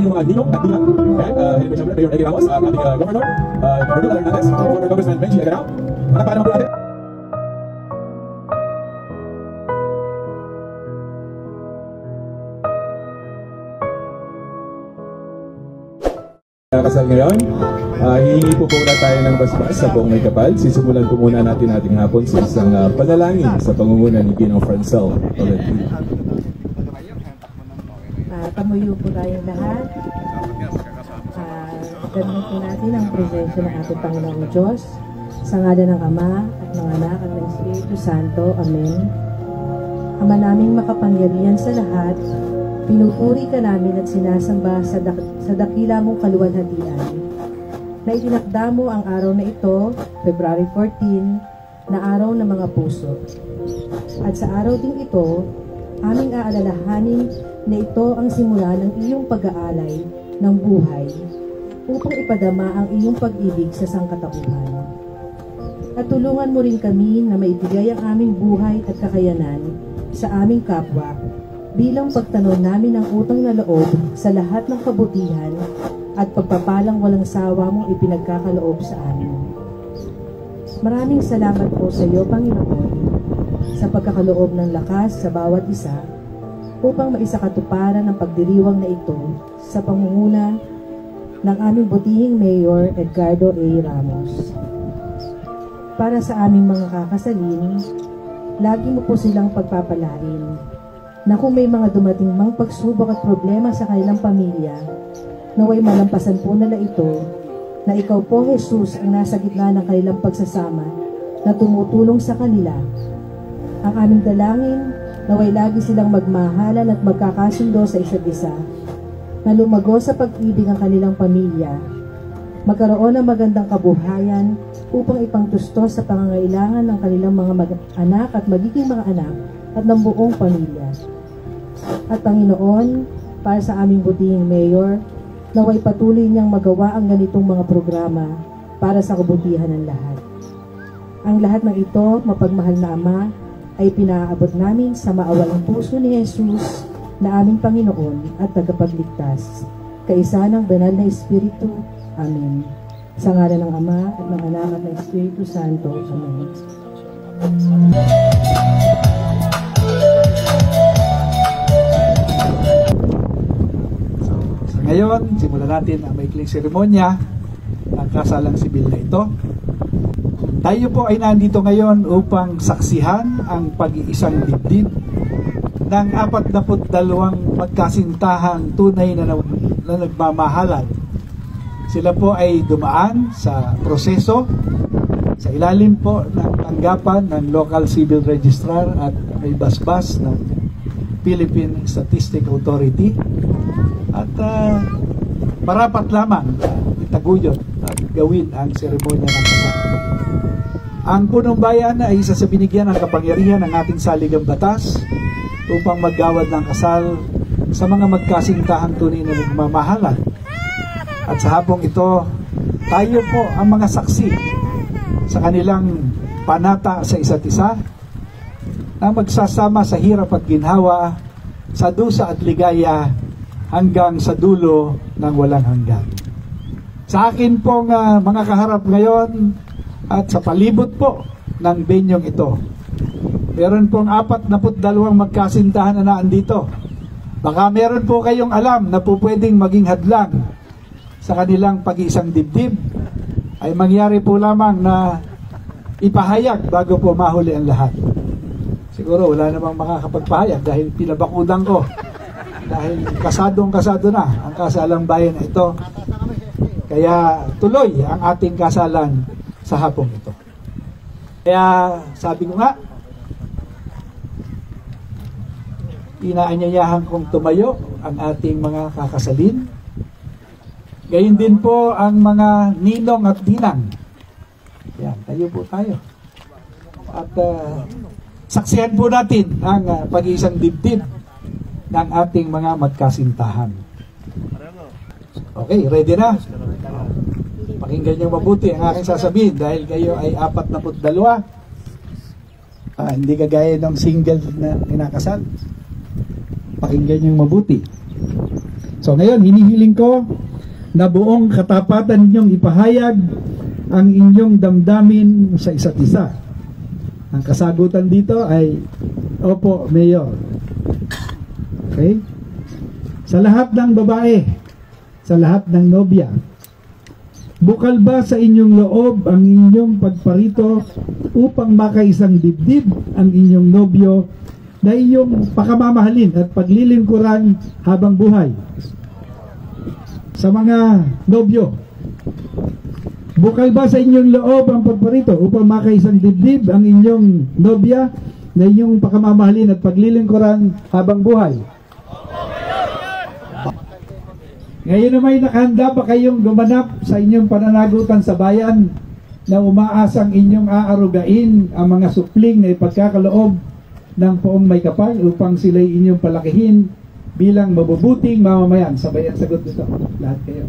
ating mga ninong at ninang. Ayan, and siyempre, Mayor Eddie Ramos, ang ating Governor, Rodrigo Hernandez, former Congressman Benji Agarao. Manakpakan naman po natin. Kasal ngayon, hihingi po muna tayo ng basbas sa buong may kapal. Sisimulan po muna natin ating hapon sa isang panalangin sa pangunguna ni Ginong Francel Tolentino. Pamuyo po tayong lahat. Gamitin po natin ang presensya ng ating Panginoong Diyos sa ngalan ng Ama at ng Anak at ng Espiritu Santo. Amen. Ama naming makapangyarihan sa lahat, pinupuri ka namin at sinasamba sa dakila mong kaluwalhatian, na itinakda mo ang araw na ito, February 14, na araw ng mga puso. At sa araw ding ito, aming aalalahanin na ito ang simula ng iyong pag-aalay ng buhay upang ipadama ang iyong pag-ibig sa sangkatauhan. At tulungan mo rin kami na maibigay ang aming buhay at kakayanan sa aming kapwa bilang pagtanong namin ng utang na loob sa lahat ng kabutihan at pagpapalang walang sawa mong ipinagkakaloob sa amin. Maraming salamat po sa iyo, Panginoon, sa pagkakaloob ng lakas sa bawat isa upang maisakatuparan ang pagdiriwang na ito sa pangunguna ng aming butihing Mayor Edgardo A. Ramos. Para sa aming mga kakasalin, lagi mo po silang pagpapalain na kung may mga dumating mang pagsubok at problema sa kanilang pamilya, naway malampasan po nila ito, na ikaw po, Jesus, ang nasa gitna ng kanilang pagsasama na tumutulong sa kanila. Ang aming dalangin, naway lagi silang magmahalan at magkakasundo sa isa't isa, na lumago sa pag-ibig ang kanilang pamilya, magkaroon ng magandang kabuhayan upang ipangtustos sa pangangailangan ng kanilang mga anak at magiging mga anak at ng buong pamilya. At Panginoon, para sa aming butihing Mayor, naway patuloy niyang magawa ang ganitong mga programa para sa kabutihan ng lahat. Ang lahat ng ito, mapagmahal na Ama, ay pinaabot namin sa maawalang puso ni Jesus na aming Panginoon at tagapagligtas, kaisa ng banal na Espiritu. Amen. Sa ngalan ng Ama at ng Anak at ng Espiritu Santo. Amen. Ngayon, simulan natin ang maikling seremonya ng kasalang sibil na ito. Tayo po ay nandito ngayon upang saksihan ang pag-iisang dibdib ng 42 magkasintahang tunay na nagmamahalan. Sila po ay dumaan sa proseso sa ilalim po ng tanggapan ng Local Civil Registrar at may basbas ng Philippine Statistics Authority. At marapat lamang itaguyod at gawin ang seremonya ng kasal. Ang punong bayan ay isa sa binigyan ng kapangyarihan ng ating saligang batas upang maggawad ng kasal sa mga magkasintahang tunay na nagmamahalan. At sa hapong ito, tayo po ang mga saksi sa kanilang panata sa isa't isa na magsasama sa hirap at ginhawa, sa dusa at ligaya, hanggang sa dulo ng walang hanggan. Sa akin pong mga kaharap ngayon at sa palibot po ng benyong ito, meron pong 42 magkasintahan na naandito. Baka meron po kayong alam na po pwedeng maging hadlang sa kanilang pag-iisang dibdib, ay mangyari po lamang na ipahayag bago po mahuli ang lahat. Siguro wala namang makakapagpahayag dahil pinabakudan ko. Dahil kasadong-kasado na ang kasalang bayan na ito. Kaya tuloy ang ating kasalan sa hapong ito. Kaya sabi ko nga, inaanyayahan kong tumayo ang ating mga kakasalin. Gayun din po ang mga ninong at ninang. Yan, tayo po tayo. At saksihan po natin ang pag-iisang dibdib ng ating mga magkasintahan. Okay, ready na? Pakinggan niyo mabuti ang aking sasabihin dahil kayo ay 42. Hindi kagaya ng single na kinakasal. Pakinggan niyo mabuti. So ngayon, hinihiling ko na buong katapatan ninyong ipahayag ang inyong damdamin sa isa't isa. Ang kasagutan dito ay, Opo, Mayor. Okay? Sa lahat ng babae, sa lahat ng nobya, bukal ba sa inyong loob ang inyong pagparito upang makaisang dibdib ang inyong nobyo na inyong pakamamahalin at paglilingkuran habang buhay? Sa mga nobyo, bukal ba sa inyong loob ang pagparito upang makaisang dibdib ang inyong nobya na inyong pakamamahalin at paglilingkuran habang buhay? Ngayon naman, nakahanda ba kayong gumanap sa inyong pananagutan sa bayan na umaasang inyong aarugain ang mga supling na ipagkakaloob ng poong may kapal upang sila'y inyong palakihin bilang mabubuting mamamayan? Sabay ang sagot nito. Lahat kayo.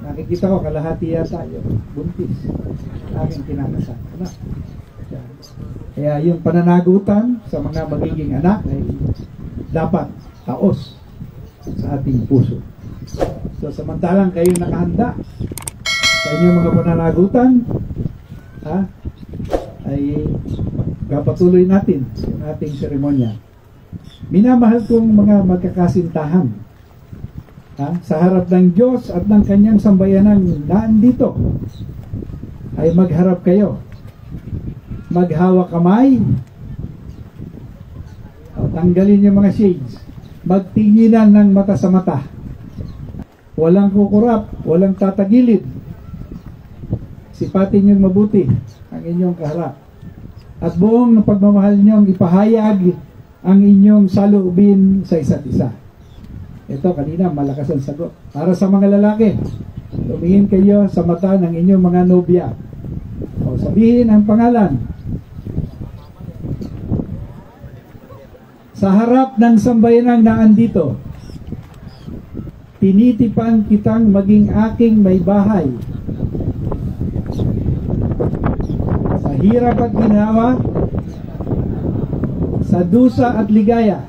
Nakikita ko, kalahati yata yung buntis. Aming kinakasama. Kaya yung pananagutan sa mga magiging anak ay dapat taos sa ating puso. So samantalang kayo nakahanda sa inyong mga pananagutan, ay kapatuloy natin yung ating seremonya. Minamahal kong mga magkakasintahan, sa harap ng Diyos at ng kanyang sambayanang naandito, ay magharap kayo, maghawak kamay, tanggalin yung mga shades, magtinginan ng mata sa mata, walang kukurap, walang tatagilid, sipatin yung mabuti ang inyong kaharap, at buong pagmamahal niyong ipahayag ang inyong saloobin sa isa't isa. Ito kanina malakas ang sagot. Para sa mga lalaki, tumingin kayo sa mata ng inyong mga nobya, o sabihin ang pangalan. Sa harap ng sambayanang naandito, tinitipan kitang maging aking may bahay. Sa hirap at ginhawa, sa dusa at ligaya,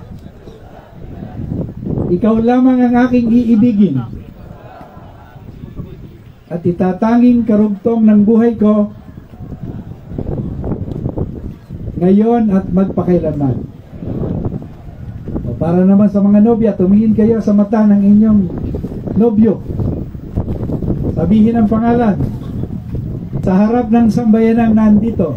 ikaw lamang ang aking iibigin at itatanging karugtong ng buhay ko ngayon at magpakailanman. Para naman sa mga nobya, tumingin kayo sa mata ng inyong nobyo. Sabihin ang pangalan. Sa harap ng sambayanang nandito,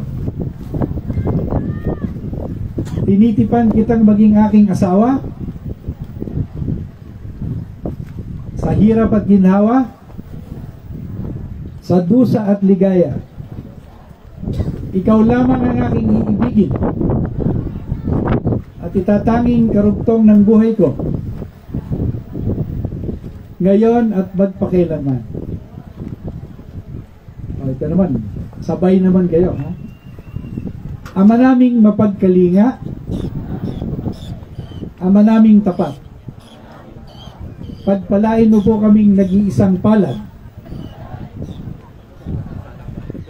tinitipan kitang maging aking asawa. Sa hirap at ginhawa, sa dusa at ligaya, ikaw lamang ang aking iibigin at itatanging karugtong ng buhay ko ngayon at magpakailanman. Ito naman, sabay naman kayo, Ama naming mapagkalinga, Ama naming tapat, pagpalain mo po kaming nag-iisang palad.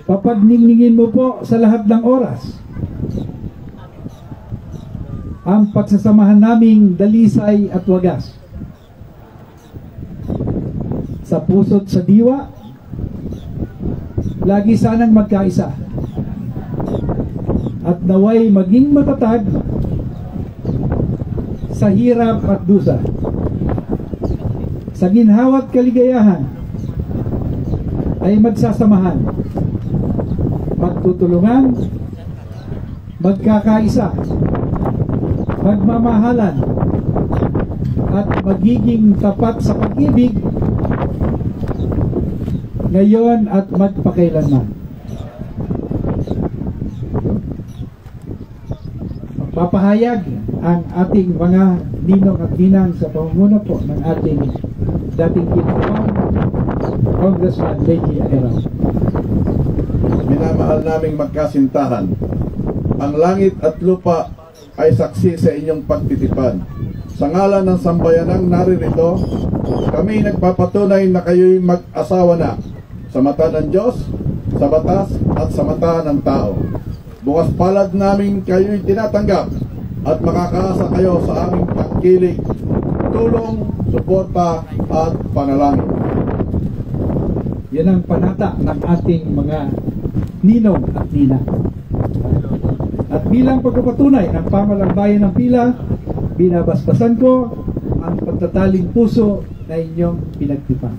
Papagningningin mo po sa lahat ng oras ang pagsasamahan naming dalisay at wagas. Sa puso't sa diwa, lagi sanang magkaisa. At naway maging matatag sa hirap at dusa. Sa ginhawa't kaligayahan ay magsasamahan, magtutulungan, magkakaisa, magmamahalan, at magiging tapat sa pag-ibig ngayon at magpakailanman. Magpapahayag ang ating mga ninong at ninang sa pamumuno po ng ating dating Panginoon, Congressman Lady Aguirre. Minamahal naming magkasintahan, ang langit at lupa ay saksi sa inyong pagtitipan. Sa ngalan ng sambayanang naririto, kami nagpapatunay na kayo'y mag-asawa na sa mata ng Diyos, sa batas at sa mata ng tao. Bukas palad namin kayo'y tinatanggap at makakaasa kayo sa aming pagkilig tulong, suporta at panalangin. Yan ang panata ng ating mga ninong at nina. At bilang pagpapatunay ng pamalambayan ng pila, binabasbasan ko ang pagtataling puso na inyong pinagtipan.